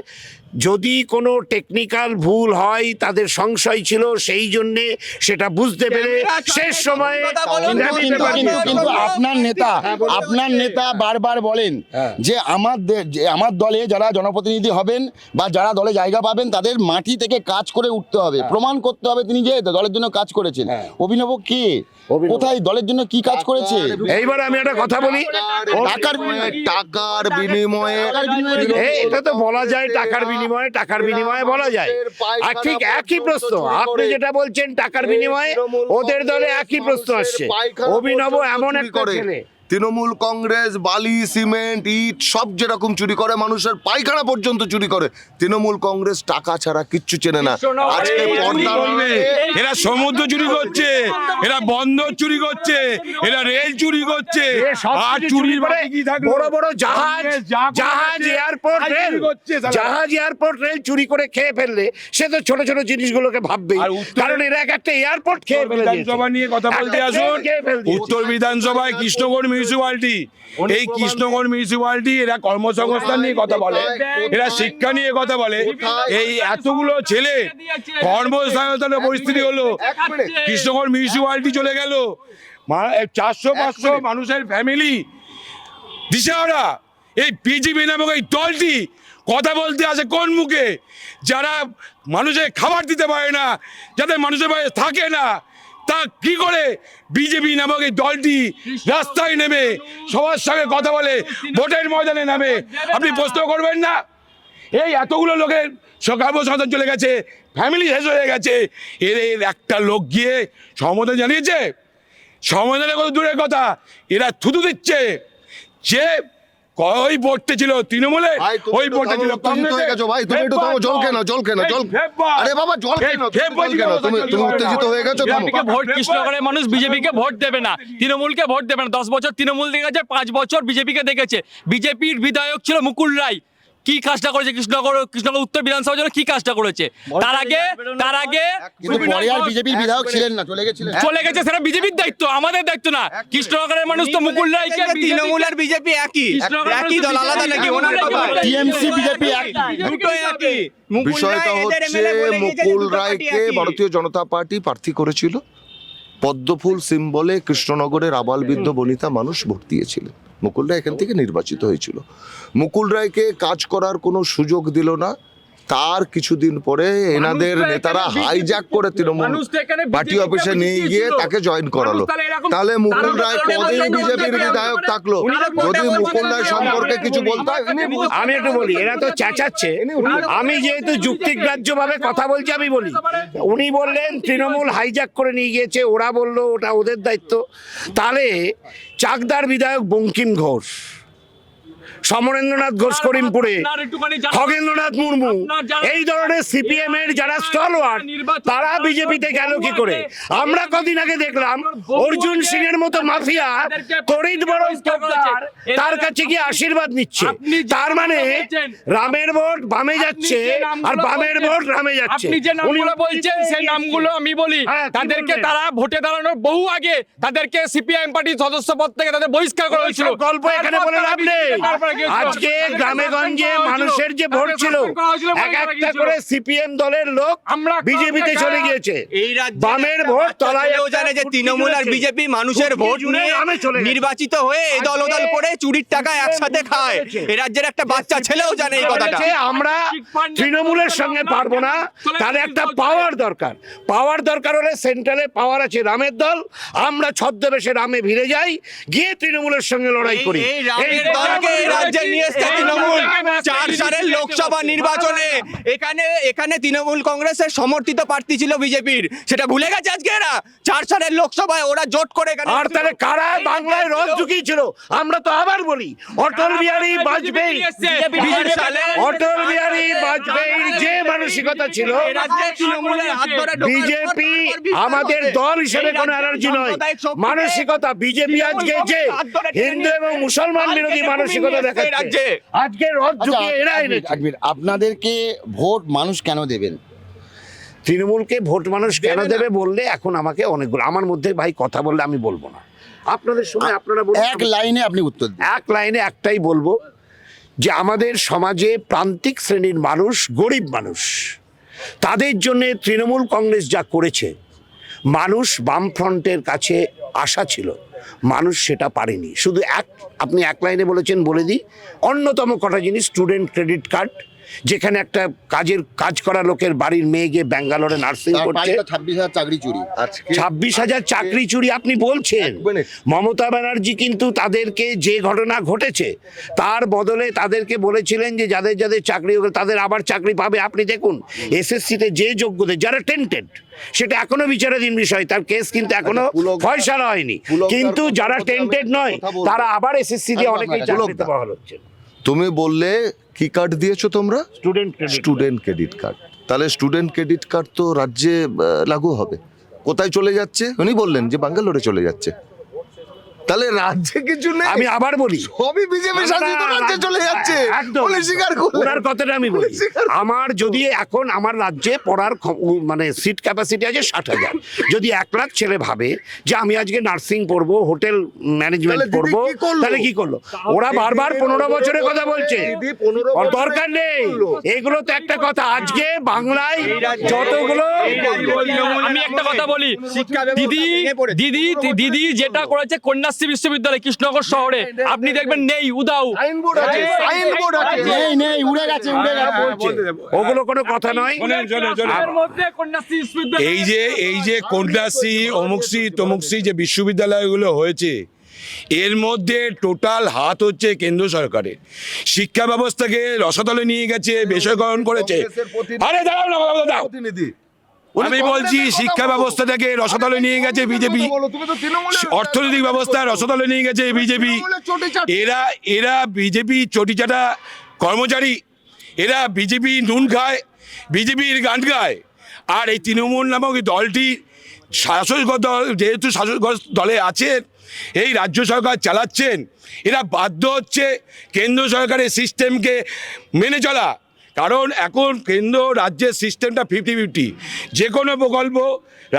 যদি কোনো টেকনিক্যাল ভুল হয়, তাদের সংশয় ছিল, সেই জন্যে সেটা বুঝতে পেরে শেষ সময়ে। কিন্তু আপনার নেতা বারবার বলেন যে আমার দলে যারা জনপ্রতিনিধি হবেন বা যারা দলে জায়গা পাবেন, তাদের মাটি থেকে কাজ করে উঠতে হবে, প্রমাণ করতে হবে তিনি যে দলের জন্য কাজ করেছেন। অভিনব কে, কোথায়, দলের জন্য কি কাজ করেছে? এইবার আমি একটা কথা বলি, টাকার বিনিময়ে এটা তো বলা যায়, টাকার বিনিময়ে বলা যায়। আর ঠিক একই প্রশ্ন আপনি যেটা বলছেন, টাকার বিনিময়ে ওদের দলে একই প্রশ্ন আসছে। অভিনব এমন একটা ছেলে, তৃণমূল কংগ্রেস বালি সিমেন্ট ইট সব যেরকম চুরি করে, মানুষের পায়খানা পর্যন্ত চুরি করে, তৃণমূল কংগ্রেস টাকা ছাড়া কিচ্ছু চেনে না। আজকে এরা সমুদ্র চুরি করছে, এরা বন্দর চুরি করছে, এরা রেল চুরি করছে, আর চুরির বড় বড় জাহাজ এয়ারপোর্ট রেল চুরি করে খেয়ে ফেললে সে তো ছোট ছোট জিনিসগুলোকে ভাববেই, কারণ এরা একটা এয়ারপোর্ট খেয়ে ফেলে বিধানসভা নিয়ে কথা বলতে আসুন। উত্তর বিধানসভায় কৃষ্ণগড় মিউনিসিপালিটি, এই কৃষ্ণগড় মিউনিসিপালিটি এরা কর্মসংস্থান নিয়ে কথা বলে, এরা শিক্ষা নিয়ে কথা বলে। এই এতগুলো ছেলে কর্মসংস্থানের পরিস্থিতি হলো, কৃষ্ণগড় মিউনিসিপালিটি চলে গেল, 400-500 মানুষের ফ্যামিলি দিশেহারা। এই বিজেপি নামক এই দলটি কথা বলতে আসে কোন মুখে? যারা মানুষের খাবার দিতে পারে না, যাদের মানুষের বাইরে থাকে না, তা কি করে বিজেপি নামক এই দলটি রাস্তায় নেমে সবার সঙ্গে কথা বলে, ভোটের ময়দানে নামে? আপনি প্রশ্ন করবেন না? এই এতগুলো লোকের কর্মসংস্থান চলে গেছে, ফ্যামিলি শেষ হয়ে গেছে, এর একটা লোক গিয়ে সমর্থন জানিয়েছে? সমর্থনের কথা দূরের কথা, এরা থুতু দিচ্ছে যে ওই ভোটটা ছিল তৃণমূলে, ওই ভোটটা ছিল ভাই তুমি একটু থামো, জল কেন আরে বাবা জল কেন তুমি উত্তেজিত হয়ে গেছো? ভোট কৃষ্ণনগরের মানুষ বিজেপিকে ভোট দেবে না, তৃণমূলকে ভোট দেবে না। 10 বছর তৃণমূল দেখেছে, 5 বছর বিজেপিকে দেখেছে। বিজেপির বিধায়ক ছিল মুকুল রায়, কি কাজটা করেছে কৃষ্ণনগর উত্তর বিধানসভার জন্য কি কাজটা করেছে। তার আগে কিন্তু পরে আর বিজেপির বিধায়ক ছিলেন না, চলে গেছিলেন। চলে গেছে, সেটা বিজেপির দায়িত্ব, আমাদের দায়িত্ব না। কৃষ্ণনগরের মানুষ তো মুকুল রায়কে তৃণমূল আর বিজেপি একই দল, আলাদা নাকি? ওনার কথা টিএমসি বিজেপি দুটোই একই। মুকুল বিষয়টা রায় এদের হচ্ছে MLA বলে গিয়েছে যে মুকুল দুটো পার্টি রায়কে একই। ভারতীয় জনতা পার্টি প্রার্থী করেছিল। পদ্মফুল সিম্বলে কৃষ্ণনগরের আবালবৃদ্ধ বনিতা মানুষ ভোট দিয়েছিলেন। মুকুল রায় এখান থেকে নির্বাচিত হয়েছিল। মুকুল রায়কে কাজ করার কোনো সুযোগ দিল না। তার কিছুদিন পরে এনাদের নেতারা হাইজ্যাক করে তৃণমূল পার্টি অফিসে নিয়ে গিয়ে তাকে জয়েন করালো। তাহলে মুকুল রায় কদিন বিজেপির বিধায়ক থাকলো? যদি মুকুল রায় সম্পর্কে কিছু বলতে হয়, আমি একটু বলি, এরা তো চেঁচাচ্ছে। আমি যেহেতু যুক্তিগ্রাহ্য ভাবে কথা বলছি, আমি বলি, উনি বললেন তৃণমূল হাইজ্যাক করে নিয়ে গিয়েছে, ওরা বললো ওটা ওদের দায়িত্ব। তাহলে চাকদার বিধায়ক বঙ্কিম ঘোষ, সমরেন্দ্রনাথ ঘোষ করিমপুরে, খগেন্দ্রনাথ মুর্মু, এই ধরনের সিপিএম এর যারা স্টলওয়ার্ড, তারা বিজেপিতে গেল কি করে? আমরা কদিন আগে দেখলাম অর্জুন সিং এর মতো মাফিয়া তড়িৎ বরং তার কাছে গিয়ে আশীর্বাদ নিচ্ছে। তার মানে রামের ভোট বামে যাচ্ছে আর বামের ভোট রামে যাচ্ছে। আপনি যে নামগুলো বলছেন সেই নামগুলো আমি বলি, তাদেরকে তারা ভোটে দাঁড়ানোর বহু আগে তাদেরকে সিপিআইএম পার্টির সদস্য পদ থেকে তাদের বহিষ্কার করা হয়েছিল। গল্প এখানে বলে লাভ নেই। আজকে গ্রামে গঞ্জে মানুষের যে ভোট ছিল, এক একটা করে সিপিএম দলের লোক বিজেপিতে চলে গিয়েছে। এই রাজ্যে বামের ভোট তলায় জানে যে তৃণমূল আর বিজেপি মানুষের ভোট নিয়ে নির্বাচিত হয়ে এই দল ও দল করে চুরির টাকা একসাথে খায়। এই রাজ্যের একটা বাচ্চা ছেলেও জানে এই কথাটা। আমরা তৃণমূলের সঙ্গে পারবো না, তাহলে একটা পাওয়ার দরকার। পাওয়ার দরকার হলে সেন্ট্রালে পাওয়ার আছে রামের দল, আমরা ছদ্মবেশে রামে ভিড়ে যাই, গিয়ে তৃণমূলের সঙ্গে লড়াই করি। এই রামের দলকে এই রাজ্যে নিয়ে এসছে তৃণমূল 4 সালের লোকসভা নির্বাচনে। এখানে তৃণমূল কংগ্রেসের সমর্থিত প্রার্থী ছিল বিজেপির, সেটা ভুলে গেছে আজকে এরা। 4 সালের লোকসভায় ওরা জোট করে এখানে। আর তাহলে কারা বাংলায় রথ ঢুকিয়েছিল? আমরা তো আবার বলি, অটল বিহারী বাজপেয়ী, অটল বিহারী বাজপেয়ীর যে মানসিকতা ছিল, বিজেপি আমাদের দল হিসেবে কোনো অ্যালার্জি নয়, মানসিকতা। বিজেপি আজকে যে হিন্দু এবং মুসলমান বিরোধী মানসিকতা দেখাচ্ছে, আজকে রথ ঢুকিয়ে এরা এনেছে। আপনাদেরকে ভোট মানুষ কেন দেবেন? তৃণমূলকে ভোট মানুষ কেন দেবে বললে এখন আমাকে অনেকগুলো, আমার মধ্যে ভাই কথা বললে আমি বলবো না, আপনাদের সময় আপনারা বলুন। এক লাইনে আপনি উত্তর দিন। এক লাইনে একটাই বলবো, যে আমাদের সমাজে প্রান্তিক শ্রেণীর মানুষ, গরিব মানুষ, তাদের জন্য তৃণমূল কংগ্রেস যা করেছে, মানুষ বামফ্রন্টের কাছে আশা ছিল, মানুষ সেটা পারেনি। শুধু আপনি এক লাইনে বলেছেন, বলে দিই, অন্যতম কটা জিনিস, স্টুডেন্ট ক্রেডিট কার্ড, যেখানে একটা কাজ করা লোকের বাড়ির মেয়ে গিয়ে ব্যাঙ্গালোরে নার্সিং করছে, 26,000 চাকরি চুরি। 26,000 চাকরি চুরি আপনি বলছেন। মমতা ব্যানার্জি কিন্তু তাদেরকে যে ঘটনা ঘটেছে তার বদলে তাদেরকে বলেছিলেন যে যাদের যাদের চাকরি হবে তাদের আবার চাকরি পাবে। আপনি দেখুন এসএসসিতে যে যোগ্যদের যারা টেন্টেড, সেটা এখনো বিচারাধীন বিষয়, তার কেস কিন্তু এখনো ফয়সালা হয়নি, কিন্তু যারা টেন্টেড নয় তারা আবার এসএসসি দিয়ে অনেকেই চাকরিতে বহাল হচ্ছে। তুমি বললে কি কার্ড দিয়েছো তোমরা? Student credit card. তাহলে স্টুডেন্ট ক্রেডিট কার্ড তো রাজ্যে লাগু হবে। কোথায় চলে যাচ্ছে? উনি বললেন যে ব্যাঙ্গালোরে চলে যাচ্ছে। তাহলে রাজ্যে কিছু নেই। আমি আবার বলি, সবই বিজেপি শাসিত রাজ্যে চলে যাচ্ছে। বলে স্বীকার করলেন। ওনার কথাটা আমি বলি, আমার যদি এখন আমার রাজ্যে পড়ার মানে সিট ক্যাপাসিটি আছে 60,000, যদি 1 লাখ ছেলে ভাবে যে আমি আজকে নার্সিং পড়বো, হোটেল ম্যানেজমেন্ট পড়বো, তাহলে কি করলো? ওরা বারবার 15 বছরের কথা বলছে, ওর দরকার নেই। এগুলো তো একটা কথা, আজকে বাংলায় যতগুলো, আমি একটা কথা বলি, দিদি যেটা করেছে কন্যাশ্রী বিশ্ববিদ্যালয় কৃষ্ণনগর শহরে, আপনি দেখবেন নেই, উদাও সাইনবোর্ড আছে, সাইনবোর্ড আছে। নেই, উড়ে গেছে, উড়ে গেছে। ওগুলো কোনো কথা নয়। এই যে কন্যাশ্রী, অমুকশ্রী তমুকশ্রী যে বিশ্ববিদ্যালয়গুলো হয়েছে, এর মধ্যে টোটাল হাত হচ্ছে কেন্দ্র সরকারের। শিক্ষা ব্যবস্থাকে রসাতলে নিয়ে গেছে, বেসরকারীকরণ করেছে। আরে দাঁড়াও না, দাও। আমি বলছি শিক্ষা ব্যবস্থাটাকে রসাতলে নিয়ে গেছে বিজেপি, অর্থনৈতিক ব্যবস্থা রসাতলে নিয়ে গেছে বিজেপি। এরা বিজেপি চটিচাটা কর্মচারী, এরা বিজেপি নুন খায়, বিজেপির গান গায়। আর এই তৃণমূল নামক দলটি শাসক দল যেহেতু শাসক দলে আছেন, এই রাজ্য সরকার চালাচ্ছেন, এরা বাধ্য হচ্ছে কেন্দ্র সরকারের সিস্টেমকে মেনে চলা। কারণ এখন কেন্দ্র রাজ্যের সিস্টেমটা 50-50, যে কোনো প্রকল্প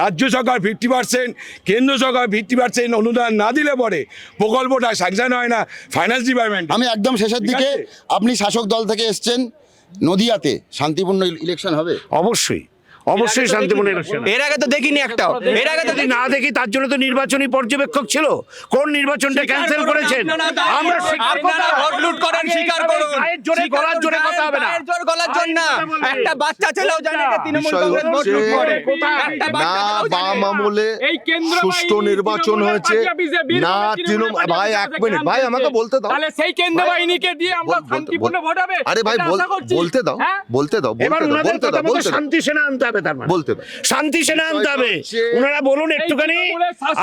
রাজ্য সরকার 50%, কেন্দ্র সরকার 50% অনুদান না দিলে পরে প্রকল্পটা স্যাংশন হয় না ফাইন্যান্স ডিপার্টমেন্ট। আমি একদম শেষের ঠিক দিকে, আছে? আপনি শাসক দল থেকে এসছেন, নদিয়াতে শান্তিপূর্ণ ইলেকশন হবে? অবশ্যই অবশ্যই শান্তিপূর্ণ ইলেকশন। এর আগে তো দেখিনি একটাও, এর আগে তো যদি না দেখি তার জন্য তো নির্বাচনী পর্যবেক্ষক ছিল। কোন নির্বাচনটা ক্যান্সেল করেছেন? আমরা আপনারা ভোট লুট করেন, স্বীকার করুন। গায়ের জোরে গলার জোরে কথা হবে না। গায়ের জোর গলার জোর না। একটা বাচ্চা ছেলেও জানে যে তৃণমূল বিষয় কংগ্রেস ভোট লুট করে। একটা না বাচ্চা ছেলেও জানে। বাম আমলে সুষ্ঠু নির্বাচন হয়েছে, না তৃণমূল। ভাই এক মিনিট, ভাই আমাকে বলতে দাও। তাহলে সেই কেন্দ্র বাহিনীকে দিয়ে আমরা শান্তিপূর্ণ ভোট হবে? আরে ভাই এটা আশা করছি। বলতে দাও, হ্যাঁ? বলতে দাও, এবার বলতে দাও, ওনাদের বলতে কথা দাও, মতো বলতে দাও, শান্তি সেনা আনতে হবে। তার মানে বলতে দাও। শান্তি সেনা আনতে হবে। ওনারা বলুন একটুখানি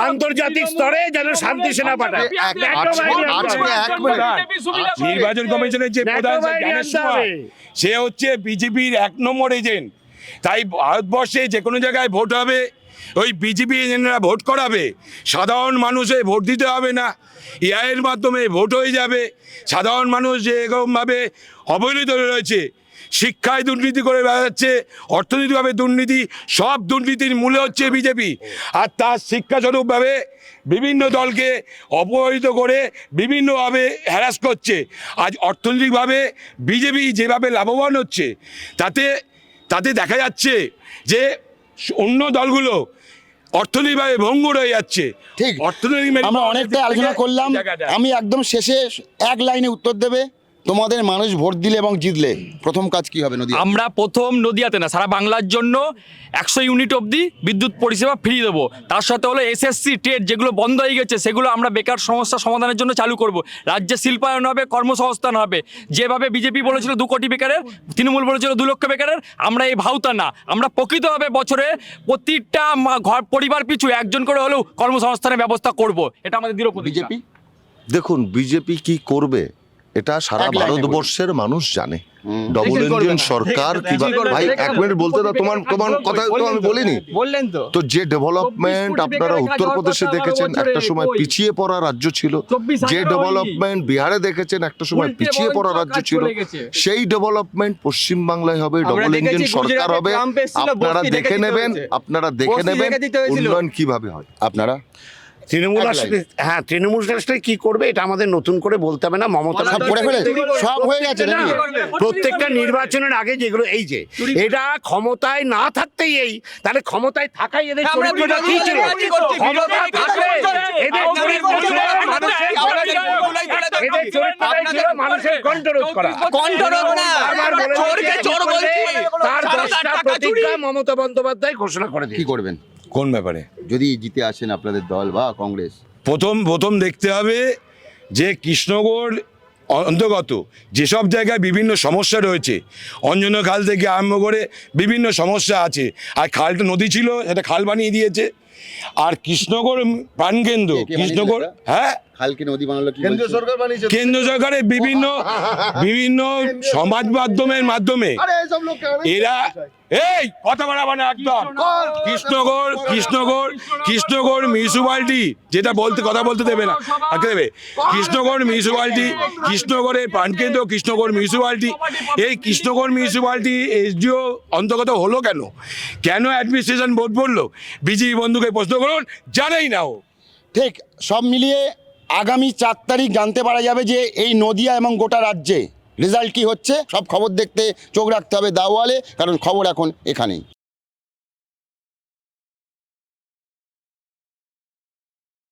আন্তর্জাতিক স্তরে যেন শান্তি সেনা পাঠায়। নির্বাচন কমিশনের যে প্রধান জ্ঞানেশ কুমার, সে হচ্ছে বিজেপির 1 নম্বর এজেন্ট। তাই ভারতবর্ষে যে কোনো জায়গায় ভোট হবে, ওই বিজেপি এজেন্টরা ভোট করাবে। সাধারণ মানুষে ভোট দিতে হবে না, এআইয়ের মাধ্যমে ভোট হয়ে যাবে। সাধারণ মানুষ যে এরকমভাবে অবহেলিত রয়েছে, শিক্ষায় দুর্নীতি করে বেড়াচ্ছে, অর্থনৈতিকভাবে দুর্নীতি, সব দুর্নীতির মূলে হচ্ছে বিজেপি। আর তার শিক্ষাস্বরূপভাবে বিভিন্ন দলকে অপহরিত করে বিভিন্নভাবে হ্যারাস করছে। আজ অর্থনৈতিকভাবে বিজেপি যেভাবে লাভবান হচ্ছে, তাতে দেখা যাচ্ছে যে অন্য দলগুলো অর্থনৈতিকভাবে ভঙ্গুর হয়ে যাচ্ছে। ঠিক, অর্থনৈতিক আমরা অনেকটাই আলোচনা করলাম। আমি একদম শেষে এক লাইনে উত্তর দেবে, তোমাদের মানুষ ভোট দিলে এবং জিতলে প্রথম কাজ কি হবে নদীয়া? আমরা প্রথম নদিয়াতে না, সারা বাংলার জন্য 100 ইউনিট অবধি বিদ্যুৎ পরিষেবা ফ্রি দেবো। তার সাথে হলো এসএসসি টেট যেগুলো বন্ধ হয়ে গেছে, সেগুলো আমরা বেকার সমস্যা সমাধানের জন্য চালু করব। রাজ্যে শিল্পায়ন হবে, কর্মসংস্থান হবে। যেভাবে বিজেপি বলেছিল 2 কোটি বেকারের, তৃণমূল বলেছিল 2 লক্ষ বেকারের, আমরা এই ভাওতা না, আমরা প্রকৃতভাবে বছরে প্রতিটা ঘর পরিবার পিছু 1 জন করে হলেও কর্মসংস্থানের ব্যবস্থা করব। এটা আমাদের দৃঢ় প্রতিজ্ঞা। বিজেপি দেখুন বিজেপি কি করবে এটা সারা এক লাইনে বলুন। ভারতবর্ষের মানুষ জানে। ডবল ইঞ্জিন সরকার কিভাবে, ভাই এক মিনিট বলতে দাও, তোমার কথা তো আমি বলিনি। বললেন তো। তো যে ডেভেলপমেন্ট আপনারা উত্তরপ্রদেশে দেখেছেন, একটা সময় পিছিয়ে পড়া রাজ্য ছিল। যে ডেভেলপমেন্ট বিহারে দেখেছেন, একটা সময় পিছিয়ে পড়া রাজ্য ছিল। সেই ডেভেলপমেন্ট পশ্চিম বাংলায় হবে, ডবল ইঞ্জিন সরকার হবে। আপনারা দেখে নেবেন, আপনারা দেখে নেবেন উন্নয়ন কিভাবে হয়। আপনারা তৃণমূল এক আসলে, হ্যাঁ তৃণমূল আসলে কি করবে এটা আমাদের নতুন করে বলতে হবে না। মমতা সব করে ফেলে, সব হয়ে গেছে নাকি? প্রত্যেকটা নির্বাচনের আগে যেগুলো এই যে এটা ক্ষমতায় না থাকতেই তাহলে ক্ষমতায় থাকাই এদের আমরা চরিত্রটা কি ছিল? বিরোধী করছি, ক্ষমতায় থাকলে এদের চরিত্র ছিল এদের চরিত্রটাই ছিল মানুষের কণ্ঠরোধ করা। কণ্ঠরোধ না, বারবার বলে চোরকে চোর বলছি। তার 10টা টাকা প্রতিজ্ঞা চুরি। মমতা বন্দ্যোপাধ্যায় ঘোষণা করে কি দিয়েছে। করবেন কোন ব্যাপারে? যদি জিতে আসেন আপনাদের দল বা কংগ্রেস? প্রথম দেখতে হবে যে কৃষ্ণগড় অন্তর্গত যেসব জায়গায় বিভিন্ন সমস্যা রয়েছে, অঞ্জনা খাল থেকে আরম্ভ করে বিভিন্ন সমস্যা আছে। আর খালটা নদী ছিল, সেটা খাল বানিয়ে দিয়েছে। আর কৃষ্ণগড় প্রাণকেন্দ্র, কে বানিয়েছে কৃষ্ণগড়, এটা? হ্যাঁ খালকে নদী বানালো কি কেন্দ্রীয় বলছে? সরকার বানিয়েছে। কেন্দ্র সরকারের বিভিন্ন সমাজ মাধ্যমের মাধ্যমে এরা এই কথা বলা মানে একদম কৃষ্ণগড় মিউনিসিপালিটি যেটা কথা বলতে দেবে না, আগে দেবে। কৃষ্ণগড় মিউনিসিপালিটি, কৃষ্ণগড়ের প্রাণকেন্দ্র কৃষ্ণগড় মিউনিসিপালিটি। এই কৃষ্ণগড় মিউনিসিপালিটি এসডিও অন্তর্গত হলো কেন অ্যাডমিনিস্ট্রেশন বোর্ড বললো? বিজেপি বন্ধুকে প্রশ্ন করুন, জানেই না ও। ঠিক, সব মিলিয়ে আগামী 4 তারিখ জানতে পারা যাবে যে এই নদিয়া এবং গোটা রাজ্যে রেজাল্ট কি হচ্ছে। সব খবর দেখতে চোখ রাখতে হবে দাওয়ালে, কারণ খবর এখন এখানেই।